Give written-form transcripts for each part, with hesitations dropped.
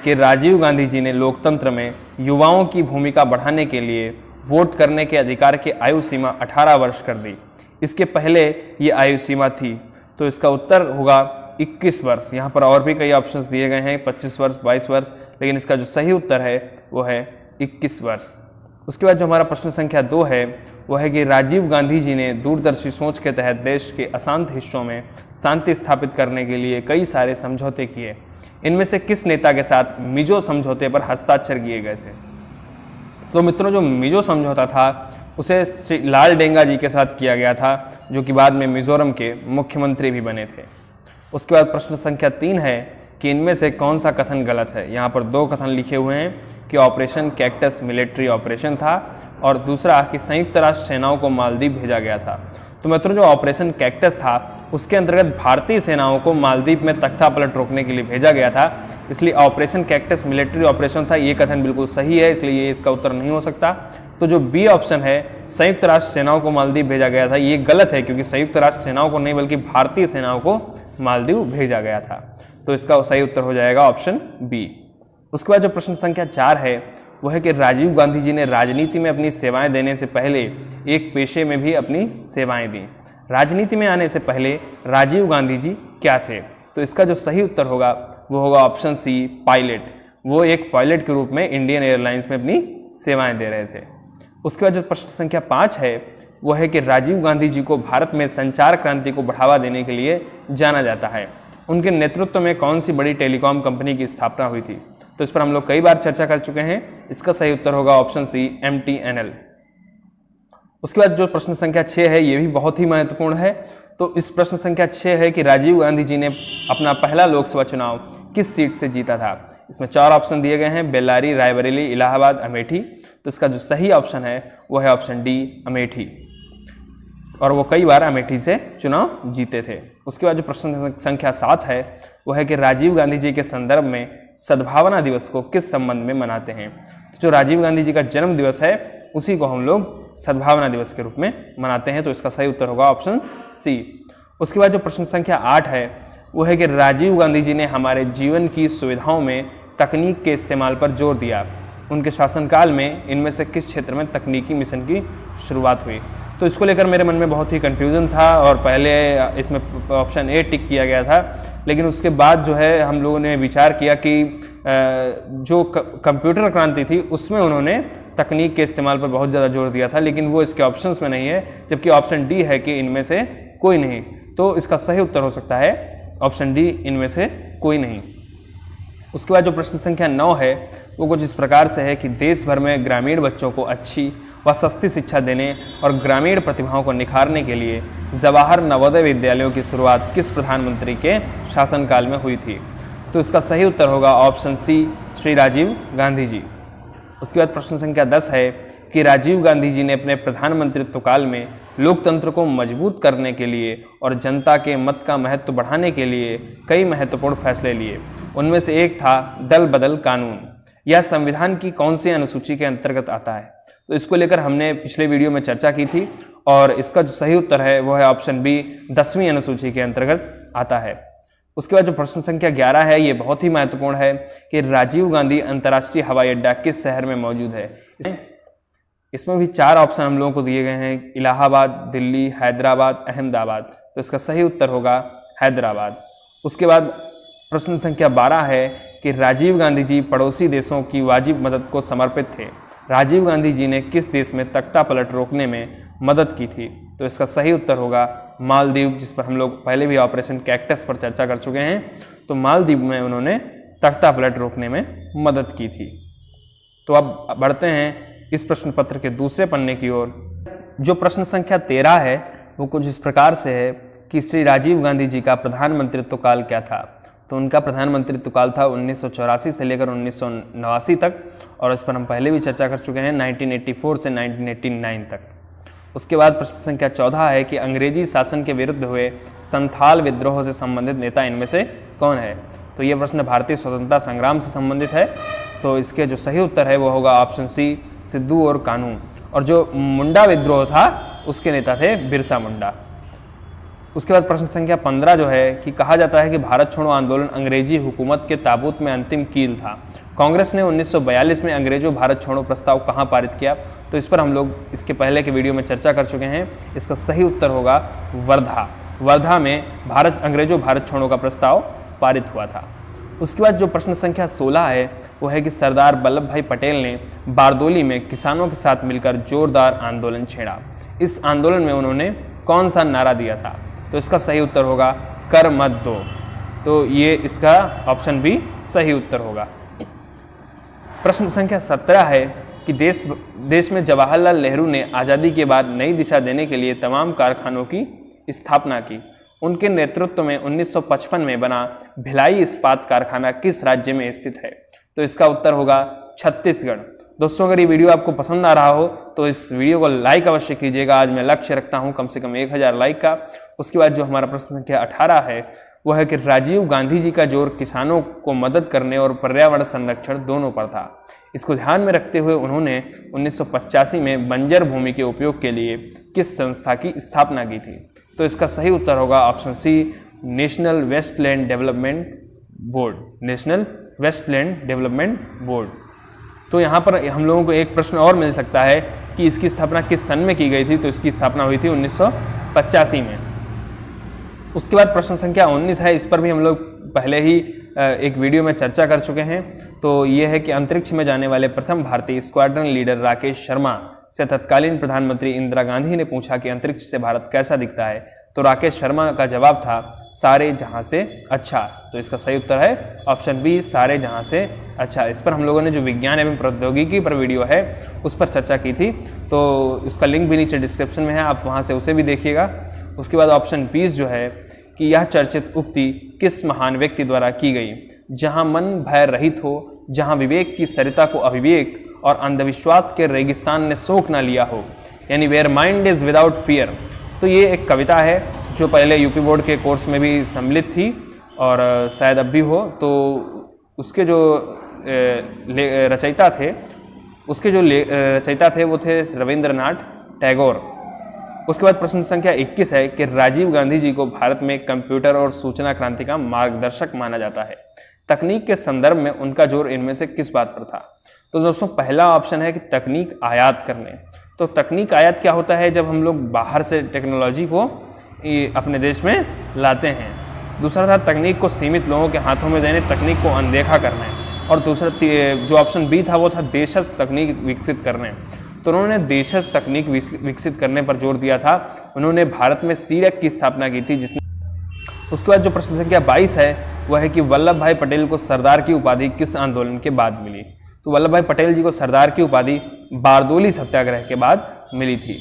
कि राजीव गांधी जी ने लोकतंत्र में युवाओं की भूमिका बढ़ाने के लिए वोट करने के अधिकार की आयु सीमा 18 वर्ष कर दी। इसके पहले ये आयु सीमा थी, तो इसका उत्तर होगा 21 वर्ष। यहाँ पर और भी कई ऑप्शंस दिए गए हैं, 25 वर्ष, 22 वर्ष, लेकिन इसका जो सही उत्तर है वो है 21 वर्ष। उसके बाद जो हमारा प्रश्न संख्या 2 है वो है कि राजीव गांधी जी ने दूरदर्शी सोच के तहत देश के अशांत हिस्सों में शांति स्थापित करने के लिए कई सारे समझौते किए। इनमें से किस नेता के साथ मिजो समझौते पर हस्ताक्षर किए गए थे? तो मित्रों, जो मिजो समझौता था उसे श्री लाल डेंगा जी के साथ किया गया था, जो कि बाद में मिजोरम के मुख्यमंत्री भी बने थे। उसके बाद प्रश्न संख्या 3 है कि इनमें से कौन सा कथन गलत है? यहाँ पर 2 कथन लिखे हुए हैं कि ऑपरेशन कैक्टस मिलिट्री ऑपरेशन था और दूसरा कि संयुक्त राष्ट्र सेनाओं को मालदीव भेजा गया था। तो मित्रों, जो ऑपरेशन कैक्टस था उसके अंतर्गत भारतीय सेनाओं को मालदीव में तख्ता पलट रोकने के लिए भेजा गया था, इसलिए ऑपरेशन कैक्टस मिलिट्री ऑपरेशन था। ये कथन बिल्कुल सही है, इसलिए ये इसका उत्तर नहीं हो सकता। तो जो बी ऑप्शन है संयुक्त राष्ट्र सेनाओं को मालदीव भेजा गया था, ये गलत है, क्योंकि संयुक्त राष्ट्र सेनाओं को नहीं बल्कि भारतीय सेनाओं को मालदीव भेजा गया था। तो इसका सही उत्तर हो जाएगा ऑप्शन बी। उसके बाद जो प्रश्न संख्या 4 है वो है कि राजीव गांधी जी ने राजनीति में अपनी सेवाएं देने से पहले एक पेशे में भी अपनी सेवाएं दी। राजनीति में आने से पहले राजीव गांधी जी क्या थे? तो इसका जो सही उत्तर होगा वो होगा ऑप्शन सी, पायलट। वो एक पायलट के रूप में इंडियन एयरलाइंस में अपनी सेवाएं दे रहे थे। उसके बाद जो प्रश्न संख्या 5 है वो है कि राजीव गांधी जी को भारत में संचार क्रांति को बढ़ावा देने के लिए जाना जाता है। उनके नेतृत्व में कौन सी बड़ी टेलीकॉम कंपनी की स्थापना हुई थी? तो इस पर हम लोग कई बार चर्चा कर चुके हैं। इसका सही उत्तर होगा ऑप्शन सी, MTNL। उसके बाद जो प्रश्न संख्या 6 है ये भी बहुत ही महत्वपूर्ण है। तो इस प्रश्न संख्या 6 है कि राजीव गांधी जी ने अपना पहला लोकसभा चुनाव किस सीट से जीता था? इसमें 4 ऑप्शन दिए गए हैं, बेल्लारी, रायबरेली, इलाहाबाद, अमेठी। तो इसका जो सही ऑप्शन है वो है ऑप्शन डी, अमेठी, और वो कई बार अमेठी से चुनाव जीते थे। उसके बाद जो प्रश्न संख्या 7 है वो है कि राजीव गांधी जी के संदर्भ में सद्भावना दिवस को किस संबंध में मनाते हैं? तो जो राजीव गांधी जी का जन्म दिवस है उसी को हम लोग सद्भावना दिवस के रूप में मनाते हैं। तो इसका सही उत्तर होगा ऑप्शन सी। उसके बाद जो प्रश्न संख्या 8 है वो है कि राजीव गांधी जी ने हमारे जीवन की सुविधाओं में तकनीक के इस्तेमाल पर जोर दिया। उनके शासनकाल में इनमें से किस क्षेत्र में तकनीकी मिशन की शुरुआत हुई? तो इसको लेकर मेरे मन में बहुत ही कन्फ्यूज़न था और पहले इसमें ऑप्शन ए टिक किया गया था, लेकिन उसके बाद जो है हम लोगों ने विचार किया कि जो कंप्यूटर क्रांति थी उसमें उन्होंने तकनीक के इस्तेमाल पर बहुत ज़्यादा जोर दिया था, लेकिन वो इसके ऑप्शंस में नहीं है, जबकि ऑप्शन डी है कि इनमें से कोई नहीं। तो इसका सही उत्तर हो सकता है ऑप्शन डी, इनमें से कोई नहीं। उसके बाद जो प्रश्न संख्या 9 है वो कुछ इस प्रकार से है कि देश भर में ग्रामीण बच्चों को अच्छी व सस्ती शिक्षा देने और ग्रामीण प्रतिभाओं को निखारने के लिए जवाहर नवोदय विद्यालयों की शुरुआत किस प्रधानमंत्री के शासनकाल में हुई थी? तो इसका सही उत्तर होगा ऑप्शन सी, श्री राजीव गांधी जी। उसके बाद प्रश्न संख्या 10 है कि राजीव गांधी जी ने अपने प्रधानमंत्रित्व काल में लोकतंत्र को मजबूत करने के लिए और जनता के मत का महत्व बढ़ाने के लिए कई महत्वपूर्ण फैसले लिए। उनमें से एक था दल बदल कानून। यह संविधान की कौन सी अनुसूची के अंतर्गत आता है? तो इसको लेकर हमने पिछले वीडियो में चर्चा की थी और इसका जो सही उत्तर है वो है ऑप्शन बी, 10वीं अनुसूची के अंतर्गत आता है। उसके बाद जो प्रश्न संख्या 11 है ये बहुत ही महत्वपूर्ण है कि राजीव गांधी अंतर्राष्ट्रीय हवाई अड्डा किस शहर में मौजूद है? इसमें भी 4 ऑप्शन हम लोगों को दिए गए हैं, इलाहाबाद, दिल्ली, हैदराबाद, अहमदाबाद। तो इसका सही उत्तर होगा हैदराबाद। उसके बाद प्रश्न संख्या 12 है कि राजीव गांधी जी पड़ोसी देशों की वाजिब मदद को समर्पित थे। राजीव गांधी जी ने किस देश में तख्ता पलट रोकने में मदद की थी? तो इसका सही उत्तर होगा मालदीव, जिस पर हम लोग पहले भी ऑपरेशन कैक्टस पर चर्चा कर चुके हैं। तो मालदीव में उन्होंने तख्ता पलट रोकने में मदद की थी। तो अब बढ़ते हैं इस प्रश्न पत्र के दूसरे पन्ने की ओर। जो प्रश्न संख्या 13 है वो कुछ इस प्रकार से है कि श्री राजीव गांधी जी का प्रधानमंत्रित्व काल क्या था? तो उनका प्रधानमंत्रित्व काल था 1984 से लेकर 1989 तक, और इस पर हम पहले भी चर्चा कर चुके हैं 1984 से 1989 तक। उसके बाद प्रश्न संख्या 14 है कि अंग्रेजी शासन के विरुद्ध हुए संथाल विद्रोह से संबंधित नेता इनमें से कौन है? तो ये प्रश्न भारतीय स्वतंत्रता संग्राम से संबंधित है। तो इसके जो सही उत्तर है वो होगा ऑप्शन सी, सिद्धू और कानू। और जो मुंडा विद्रोह था उसके नेता थे बिरसा मुंडा। उसके बाद प्रश्न संख्या 15 जो है कि कहा जाता है कि भारत छोड़ो आंदोलन अंग्रेजी हुकूमत के ताबूत में अंतिम कील था। कांग्रेस ने 1942 में अंग्रेजों भारत छोड़ो प्रस्ताव कहाँ पारित किया? तो इस पर हम लोग इसके पहले के वीडियो में चर्चा कर चुके हैं। इसका सही उत्तर होगा वर्धा। वर्धा में अंग्रेजों भारत छोड़ो का प्रस्ताव पारित हुआ था। उसके बाद जो प्रश्न संख्या 16 है वो है कि सरदार वल्लभ भाई पटेल ने बारदोली में किसानों के साथ मिलकर जोरदार आंदोलन छेड़ा। इस आंदोलन में उन्होंने कौन सा नारा दिया था? तो इसका सही उत्तर होगा कर मत दो। तो ये इसका ऑप्शन बी सही उत्तर होगा। प्रश्न संख्या 17 है कि देश में जवाहरलाल नेहरू ने आज़ादी के बाद नई दिशा देने के लिए तमाम कारखानों की स्थापना की। उनके नेतृत्व में 1955 में बना भिलाई इस्पात कारखाना किस राज्य में स्थित है? तो इसका उत्तर होगा छत्तीसगढ़। दोस्तों, अगर ये वीडियो आपको पसंद आ रहा हो तो इस वीडियो को लाइक अवश्य कीजिएगा। आज मैं लक्ष्य रखता हूं कम से कम 1000 लाइक का। उसके बाद जो हमारा प्रश्न संख्या 18 है वह है कि राजीव गांधी जी का जोर किसानों को मदद करने और पर्यावरण संरक्षण दोनों पर था। इसको ध्यान में रखते हुए उन्होंने 1985 में बंजर भूमि के उपयोग के लिए किस संस्था की स्थापना की थी? तो इसका सही उत्तर होगा option C, National Wasteland Development Board. National Wasteland Development Board. तो यहाँ पर हम लोगों को एक प्रश्न और मिल सकता है कि इसकी स्थापना किस सन में की गई थी? तो इसकी स्थापना हुई थी 1985 में। उसके बाद प्रश्न संख्या 19 है। इस पर भी हम लोग पहले ही एक वीडियो में चर्चा कर चुके हैं। तो ये है कि अंतरिक्ष में जाने वाले प्रथम भारतीय स्क्वाड्रन लीडर राकेश शर्मा से तत्कालीन प्रधानमंत्री इंदिरा गांधी ने पूछा कि अंतरिक्ष से भारत कैसा दिखता है? तो राकेश शर्मा का जवाब था सारे जहां से अच्छा। तो इसका सही उत्तर है ऑप्शन बी, सारे जहां से अच्छा। इस पर हम लोगों ने जो विज्ञान एवं प्रौद्योगिकी पर वीडियो है उस पर चर्चा की थी, तो उसका लिंक भी नीचे डिस्क्रिप्शन में है, आप वहां से उसे भी देखिएगा। उसके बाद ऑप्शन 20 जो है कि यह चर्चित उक्ति किस महान व्यक्ति द्वारा की गई? जहां मन भय रहित हो, जहां विवेक की सरिता को अविवेक और अंधविश्वास के रेगिस्तान ने सोख न लिया हो, यानी where mind is without fear. तो ये एक कविता है जो पहले यूपी बोर्ड के कोर्स में भी सम्मिलित थी और शायद अब भी हो। तो उसके जो रचयिता थे वो थे रविंद्रनाथ टैगोर। उसके बाद प्रश्न संख्या 21 है कि राजीव गांधी जी को भारत में कंप्यूटर और सूचना क्रांति का मार्गदर्शक माना जाता है। तकनीक के संदर्भ में उनका जोर इनमें से किस बात पर था? तो दोस्तों, पहला ऑप्शन है कि तकनीक आयात करने। तो तकनीक आयात क्या होता है? जब हम लोग बाहर से टेक्नोलॉजी को अपने देश में लाते हैं। दूसरा था तकनीक को सीमित लोगों के हाथों में देने, तकनीक को अनदेखा करना है। और दूसरा जो ऑप्शन बी था वो था देशज तकनीक विकसित करने। तो उन्होंने देशज तकनीक विकसित करने पर जोर दिया था। उन्होंने भारत में सीडैक की स्थापना की थी जिसने। उसके बाद जो प्रश्न संख्या 22 है वह है कि वल्लभ भाई पटेल को सरदार की उपाधि किस आंदोलन के बाद मिली? तो वल्लभ भाई पटेल जी को सरदार की उपाधि बारदोली सत्याग्रह के बाद मिली थी।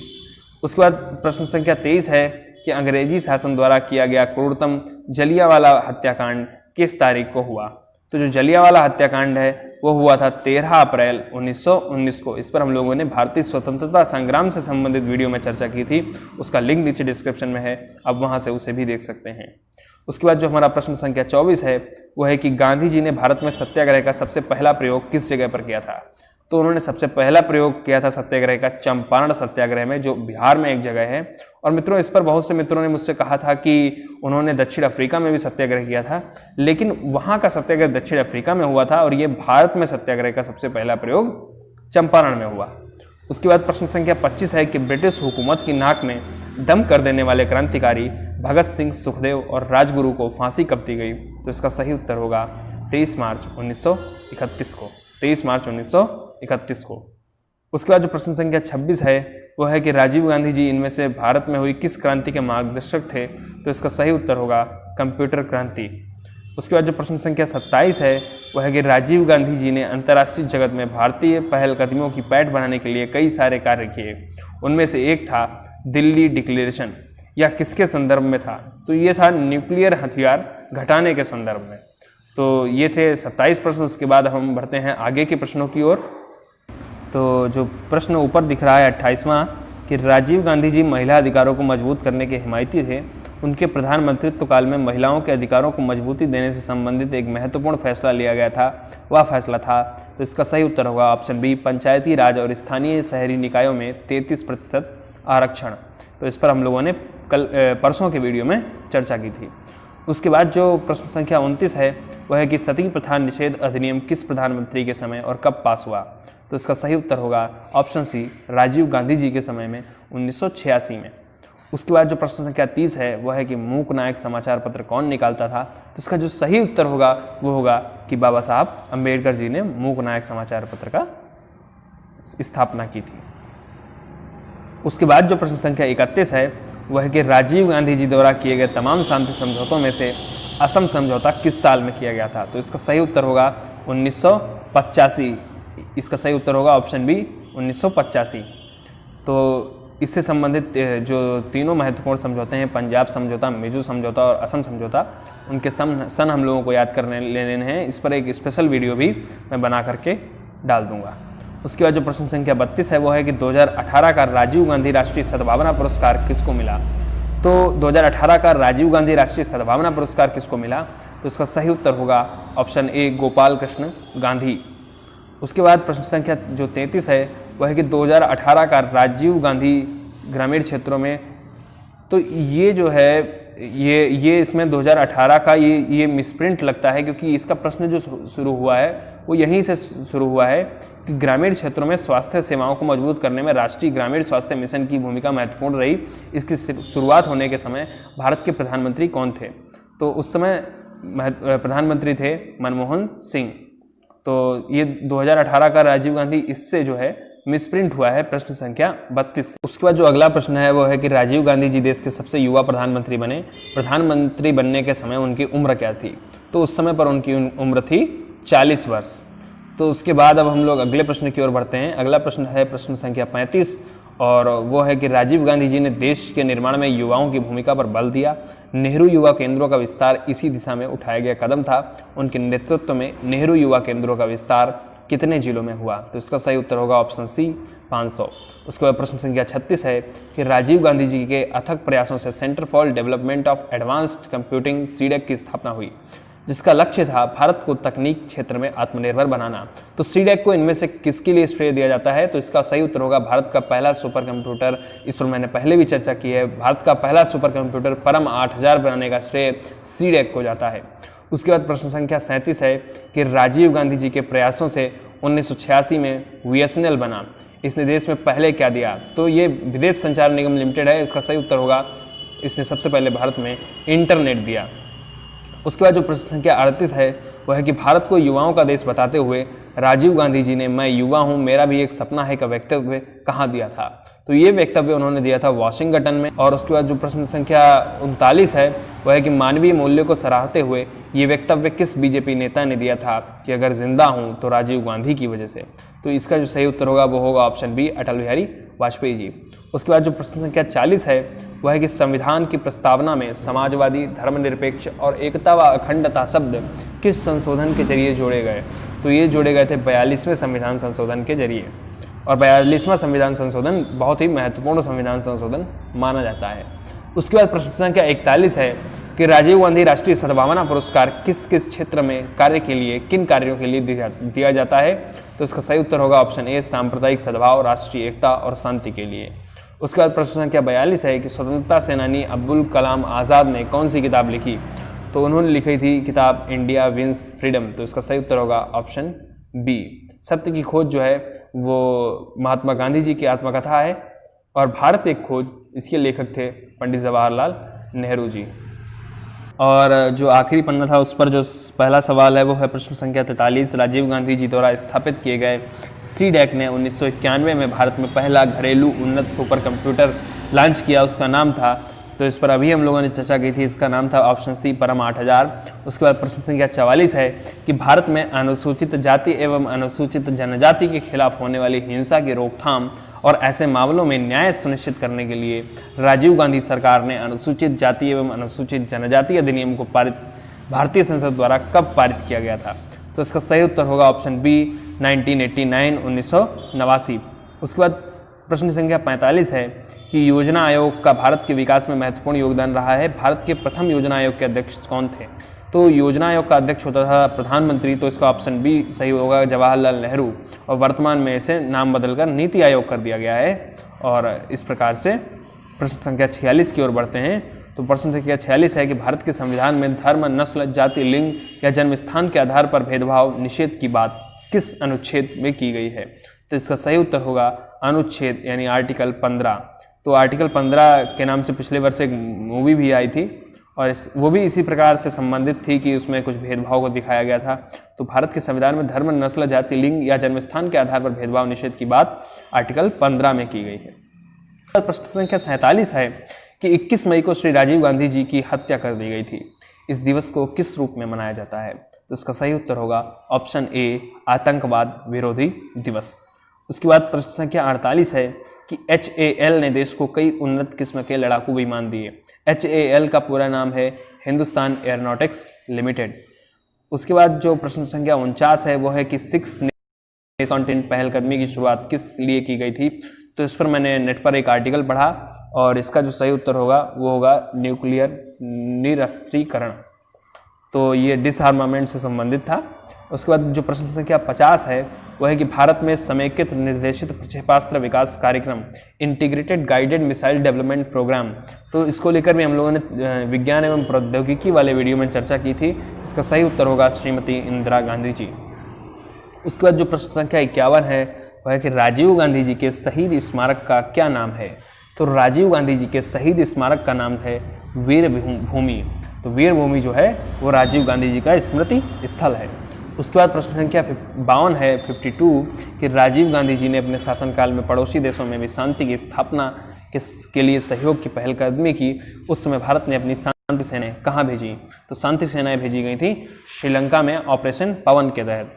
उसके बाद प्रश्न संख्या 23 है कि अंग्रेजी शासन द्वारा किया गया क्रूरतम जलियांवाला हत्याकांड किस तारीख को हुआ? तो जो जलियांवाला हत्याकांड है वो हुआ था 13 अप्रैल 1919 को। इस पर हम लोगों ने भारतीय स्वतंत्रता संग्राम से संबंधित वीडियो में चर्चा की थी, उसका लिंक नीचे डिस्क्रिप्शन में है, आप वहां से उसे भी देख सकते हैं। उसके बाद जो हमारा प्रश्न संख्या 24 है वो है कि गांधी जी ने भारत में सत्याग्रह का सबसे पहला प्रयोग किस जगह पर किया था? तो उन्होंने सबसे पहला प्रयोग किया था सत्याग्रह का चंपारण सत्याग्रह में, जो बिहार में एक जगह है। और मित्रों, इस पर बहुत से मित्रों ने मुझसे कहा था कि उन्होंने दक्षिण अफ्रीका में भी सत्याग्रह किया था, लेकिन वहां का सत्याग्रह दक्षिण अफ्रीका में हुआ था और ये भारत में सत्याग्रह का सबसे पहला प्रयोग चंपारण में हुआ। उसके बाद प्रश्न संख्या 25 है कि ब्रिटिश हुकूमत की नाक में दम कर देने वाले क्रांतिकारी भगत सिंह, सुखदेव और राजगुरु को फांसी कब दी गई? तो इसका सही उत्तर होगा 23 मार्च 1931 को। 23 मार्च 1931 को। उसके बाद जो प्रश्न संख्या 26 है वह है कि राजीव गांधी जी इनमें से भारत में हुई किस क्रांति के मार्गदर्शक थे? तो इसका सही उत्तर होगा कंप्यूटर क्रांति। उसके बाद जो प्रश्न संख्या 27 है वह है कि राजीव गांधी जी ने अंतर्राष्ट्रीय जगत में भारतीय पहलकदमियों की पैठ बनाने के लिए कई सारे कार्य किए। उनमें से एक था दिल्ली डिक्लेरेशन। यह किसके संदर्भ में था? तो ये था न्यूक्लियर हथियार घटाने के संदर्भ में। तो ये थे 27 प्रश्न। उसके बाद हम बढ़ते हैं आगे के प्रश्नों की ओर। तो जो प्रश्न ऊपर दिख रहा है 28वां कि राजीव गांधी जी महिला अधिकारों को मजबूत करने के हिमायती थे। उनके प्रधानमंत्रित्व काल में महिलाओं के अधिकारों को मजबूती देने से संबंधित एक महत्वपूर्ण फैसला लिया गया था। वह फैसला था, तो इसका सही उत्तर होगा ऑप्शन बी, पंचायती राज और स्थानीय शहरी निकायों में 33% आरक्षण। तो इस पर हम लोगों ने परसों के वीडियो में चर्चा की थी। उसके बाद जो प्रश्न संख्या 29 है वह है कि सती प्रथा निषेध अधिनियम किस प्रधानमंत्री के समय और कब पास हुआ? तो इसका सही उत्तर होगा ऑप्शन सी, राजीव गांधी जी के समय में 1986 में। उसके बाद जो प्रश्न संख्या 30 है वह है कि मूक नायक समाचार पत्र कौन निकालता था? तो इसका जो सही उत्तर होगा वो होगा कि बाबा साहब अम्बेडकर जी ने मूक नायक समाचार पत्र का स्थापना की थी। उसके बाद जो प्रश्न संख्या 31 है वह है कि राजीव गांधी जी द्वारा किए गए तमाम शांति समझौतों में से असम समझौता किस साल में किया गया था? तो इसका सही उत्तर होगा 1985। इसका सही उत्तर होगा ऑप्शन बी 1985। तो इससे संबंधित जो तीनों महत्वपूर्ण समझौते हैं, पंजाब समझौता, मिजो समझौता और असम समझौता, उनके सन हम लोगों को याद करने लेने हैं। इस पर एक स्पेशल वीडियो भी मैं बना करके डाल दूंगा। उसके बाद जो प्रश्न संख्या 32 है वो है कि 2018 का राजीव गांधी राष्ट्रीय सद्भावना पुरस्कार किसको मिला? तो 2018 का राजीव गांधी राष्ट्रीय सद्भावना पुरस्कार किसको मिला? तो इसका सही उत्तर होगा ऑप्शन ए, गोपाल कृष्ण गांधी। उसके बाद प्रश्न संख्या जो 33 है वह है कि 2018 का राजीव गांधी ग्रामीण क्षेत्रों में, तो ये जो है ये इसमें 2018 का ये मिसप्रिंट लगता है, क्योंकि इसका प्रश्न जो शुरू हुआ है वो यहीं से शुरू हुआ है कि ग्रामीण क्षेत्रों में स्वास्थ्य सेवाओं को मजबूत करने में राष्ट्रीय ग्रामीण स्वास्थ्य मिशन की भूमिका महत्वपूर्ण रही। इसकी शुरुआत होने के समय भारत के प्रधानमंत्री कौन थे? तो उस समय प्रधानमंत्री थे मनमोहन सिंह। तो ये 2018 का राजीव गांधी इससे जो है मिसप्रिंट हुआ है प्रश्न संख्या 32। उसके बाद जो अगला प्रश्न है वो है कि राजीव गांधी जी देश के सबसे युवा प्रधानमंत्री बने। प्रधानमंत्री बनने के समय उनकी उम्र क्या थी? तो उस समय पर उनकी उम्र थी 40 वर्ष। तो उसके बाद अब हम लोग अगले प्रश्न की ओर बढ़ते हैं। अगला प्रश्न है प्रश्न संख्या 35 और वो है कि राजीव गांधी जी ने देश के निर्माण में युवाओं की भूमिका पर बल दिया। नेहरू युवा केंद्रों का विस्तार इसी दिशा में उठाया गया कदम था। उनके नेतृत्व में नेहरू युवा केंद्रों का विस्तार कितने जिलों में हुआ? तो इसका सही उत्तर होगा ऑप्शन सी, 500। उसके बाद प्रश्न संख्या 36 है कि राजीव गांधी जी के अथक प्रयासों से centre for development of advanced computing CDAC की स्थापना हुई, जिसका लक्ष्य था भारत को तकनीक क्षेत्र में आत्मनिर्भर बनाना। तो सीडेक को इनमें से किसके लिए श्रेय दिया जाता है? तो इसका सही उत्तर होगा भारत का पहला सुपर कंप्यूटर, इस पर मैंने पहले भी चर्चा की है, भारत का पहला सुपर कंप्यूटर परम 8000 बनाने का श्रेय सीडेक को जाता है। उसके बाद प्रश्न संख्या 37 है कि राजीव गांधी जी के प्रयासों से 1986 में बीएसएनएल बना। इसने देश में पहले क्या दिया? तो ये विदेश संचार निगम लिमिटेड है। इसका सही उत्तर होगा इसने सबसे पहले भारत में इंटरनेट दिया। उसके बाद जो प्रश्न संख्या 38 है वह है कि भारत को युवाओं का देश बताते हुए राजीव गांधी जी ने मैं युवा हूं, मेरा भी एक सपना है का वक्तव्य कहाँ दिया था? तो ये वक्तव्य उन्होंने दिया था वाशिंगटन में। और उसके बाद जो प्रश्न संख्या 39 है वह है कि मानवीय मूल्यों को सराहते हुए ये वक्तव्य किस बीजेपी नेता ने दिया था कि अगर जिंदा हूं तो राजीव गांधी की वजह से? तो इसका जो सही उत्तर होगा वो होगा ऑप्शन बी, अटल बिहारी वाजपेयी जी। उसके बाद जो प्रश्न संख्या 40 है वह है कि संविधान की प्रस्तावना में समाजवादी, धर्मनिरपेक्ष और एकता व अखंडता शब्द किस संशोधन के जरिए जोड़े गए? तो ये जोड़े गए थे 42वें संविधान संशोधन के जरिए। और 42वां संविधान संशोधन बहुत ही महत्वपूर्ण संविधान संशोधन माना जाता है। उसके बाद प्रश्न संख्या 41 है कि राजीव गांधी राष्ट्रीय सद्भावना पुरस्कार किस किस क्षेत्र में कार्य के लिए, किन कार्यों के लिए दिया जाता है? तो इसका सही उत्तर होगा ऑप्शन ए, सांप्रदायिक सद्भाव, राष्ट्रीय एकता और शांति के लिए। उसके बाद प्रश्न संख्या 42 है कि स्वतंत्रता सेनानी अब्दुल कलाम आज़ाद ने कौन सी किताब लिखी? तो उन्होंने लिखी थी किताब इंडिया विंस फ्रीडम। तो इसका सही उत्तर होगा ऑप्शन बी, सत्य की खोज जो है वो महात्मा गांधी जी की आत्मकथा है। और भारत एक खोज, इसके लेखक थे पंडित जवाहरलाल नेहरू जी। और जो आखिरी पन्ना था उस पर जो पहला सवाल है वो है प्रश्न संख्या 43। राजीव गांधी जी द्वारा स्थापित किए गए सीडेक ने 1991 में भारत में पहला घरेलू उन्नत सुपर कंप्यूटर लॉन्च किया, उसका नाम था, तो इस पर अभी हम लोगों ने चर्चा की थी, इसका नाम था ऑप्शन सी, परम 8000। उसके बाद प्रश्न संख्या 44 है कि भारत में अनुसूचित जाति एवं अनुसूचित जनजाति के खिलाफ होने वाली हिंसा की रोकथाम और ऐसे मामलों में न्याय सुनिश्चित करने के लिए राजीव गांधी सरकार ने अनुसूचित जाति एवं अनुसूचित जनजाति अधिनियम को भारतीय संसद द्वारा कब पारित किया गया था? तो इसका सही उत्तर होगा ऑप्शन बी, 1989, 1989। उसके बाद प्रश्न संख्या 45 है कि योजना आयोग का भारत के विकास में महत्वपूर्ण योगदान रहा है। भारत के प्रथम योजना आयोग के अध्यक्ष कौन थे? तो योजना आयोग का अध्यक्ष होता था प्रधानमंत्री, तो इसका ऑप्शन बी सही होगा, जवाहरलाल नेहरू। और वर्तमान में इसे नाम बदलकर नीति आयोग कर दिया गया है। और इस प्रकार से प्रश्न संख्या 46 की ओर बढ़ते हैं। तो प्रश्न संख्या 46 है कि भारत के संविधान में धर्म, नस्ल, जाति, लिंग या जन्म स्थान के आधार पर भेदभाव निषेध की बात किस अनुच्छेद में की गई है? तो इसका सही उत्तर होगा अनुच्छेद यानी आर्टिकल 15। तो आर्टिकल 15 के नाम से पिछले वर्ष एक मूवी भी आई थी और वो भी इसी प्रकार से संबंधित थी कि उसमें कुछ भेदभाव को दिखाया गया था। तो भारत के संविधान में धर्म, नस्ल, जाति, लिंग या जन्म स्थान के आधार पर भेदभाव निषेध की बात आर्टिकल 15 में की गई है। प्रश्न संख्या 47 है कि 21 मई को श्री राजीव गांधी जी की हत्या कर दी गई थी। इस दिवस को किस रूप में मनाया जाता है? तो इसका सही उत्तर होगा ऑप्शन ए, आतंकवाद विरोधी दिवस। उसके बाद प्रश्न संख्या 48 है कि HAL ने देश को कई उन्नत किस्म के लड़ाकू विमान दिए। HAL का पूरा नाम है हिंदुस्तान एयरोनॉटिक्स लिमिटेड। उसके बाद जो प्रश्न संख्या 49 है वो है कि 6 कॉन्टिनेंट पहलकदमी की शुरुआत किस लिए की गई थी? तो इस पर मैंने नेट पर एक आर्टिकल पढ़ा और इसका जो सही उत्तर होगा वो होगा न्यूक्लियर निरस्त्रीकरण। तो ये डिसआर्मामेंट से संबंधित था। उसके बाद जो प्रश्न संख्या 50 है वह है कि भारत में समेकित निर्देशित क्षेपास्त्र विकास कार्यक्रम Integrated Guided Missile Development Programme, तो इसको लेकर भी हम लोगों ने विज्ञान एवं प्रौद्योगिकी वाले वीडियो में चर्चा की थी। इसका सही उत्तर होगा श्रीमती इंदिरा गांधी जी। उसके बाद जो प्रश्न संख्या 51 है वह है कि राजीव गांधी जी के शहीद स्मारक का क्या नाम है? तो राजीव गांधी जी के शहीद स्मारक का नाम है वीर भूमि। तो वीर भूमि जो है वो राजीव गांधी जी का स्मृति स्थल है। उसके बाद प्रश्न संख्या 52 है 52 कि राजीव गांधी जी ने अपने शासनकाल में पड़ोसी देशों में भी शांति की स्थापना के लिए सहयोग की पहलकदमी की। उस समय भारत ने अपनी शांति सेनाएं कहाँ भेजी? तो शांति सेनाएं भेजी गई थी श्रीलंका में ऑपरेशन पवन के तहत।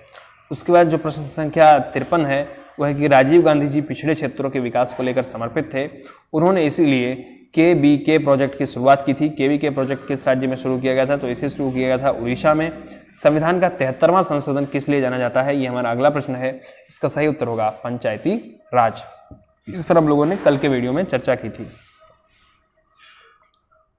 उसके बाद जो प्रश्न संख्या 53 है वह है कि राजीव गांधी जी पिछड़े क्षेत्रों के विकास को लेकर समर्पित थे। उन्होंने इसीलिए KBK प्रोजेक्ट की शुरुआत की थी। KBK प्रोजेक्ट किस राज्य में शुरू किया गया था? तो इसे शुरू किया गया था उड़ीसा में। संविधान का 73वां संशोधन किस लिए जाना जाता है? ये हमारा अगला प्रश्न है। इसका सही उत्तर होगा पंचायती राज। इस पर हम लोगों ने कल के वीडियो में चर्चा की थी।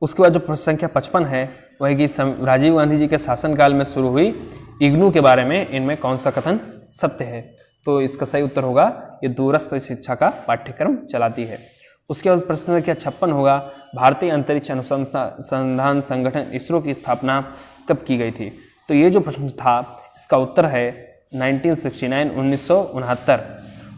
उसके बाद जो प्रश्न संख्या 55 है वह है कि राजीव गांधी जी के शासनकाल में शुरू हुई इग्नू के बारे में इनमें कौन सा कथन सत्य है? तो इसका सही उत्तर होगा ये दूरस्थ शिक्षा का पाठ्यक्रम चलाती है। उसके बाद प्रश्न संख्या 56 होगा भारतीय अंतरिक्ष अनुसंधान संगठन इसरो की स्थापना कब की गई थी? तो ये जो प्रश्न था इसका उत्तर है 1969।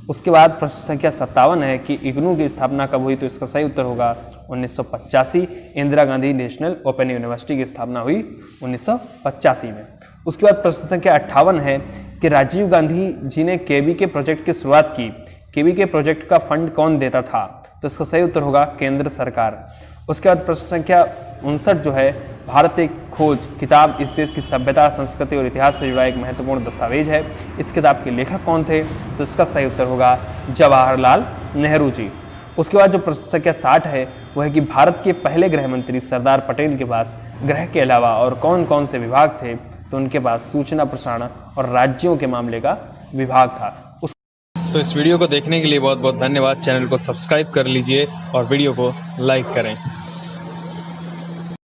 उसके बाद प्रश्न संख्या 57 है कि इग्नू की स्थापना कब हुई? तो इसका सही उत्तर होगा 1985। Indira Gandhi national open university की स्थापना हुई 1985 में। उसके बाद प्रश्न संख्या 58 है कि राजीव गांधी जी ने KBK प्रोजेक्ट की शुरुआत की। KBK प्रोजेक्ट का फंड कौन देता था? तो इसका सही उत्तर होगा केंद्र सरकार। उसके बाद प्रश्न संख्या 59 जो है भारत एक खोज किताब इस देश की सभ्यता, संस्कृति और इतिहास से जुड़ा एक महत्वपूर्ण दस्तावेज है। इस किताब के लेखक कौन थे? तो इसका सही उत्तर होगा जवाहरलाल नेहरू जी। उसके बाद जो प्रश्न संख्या 60 है वह है कि भारत के पहले गृह मंत्री सरदार पटेल के पास गृह के अलावा और कौन कौन से विभाग थे? तो उनके पास सूचना प्रसारण और राज्यों के मामले का विभाग था। तो इस वीडियो को देखने के लिए बहुत बहुत धन्यवाद। चैनल को सब्सक्राइब कर लीजिए और वीडियो को लाइक करें।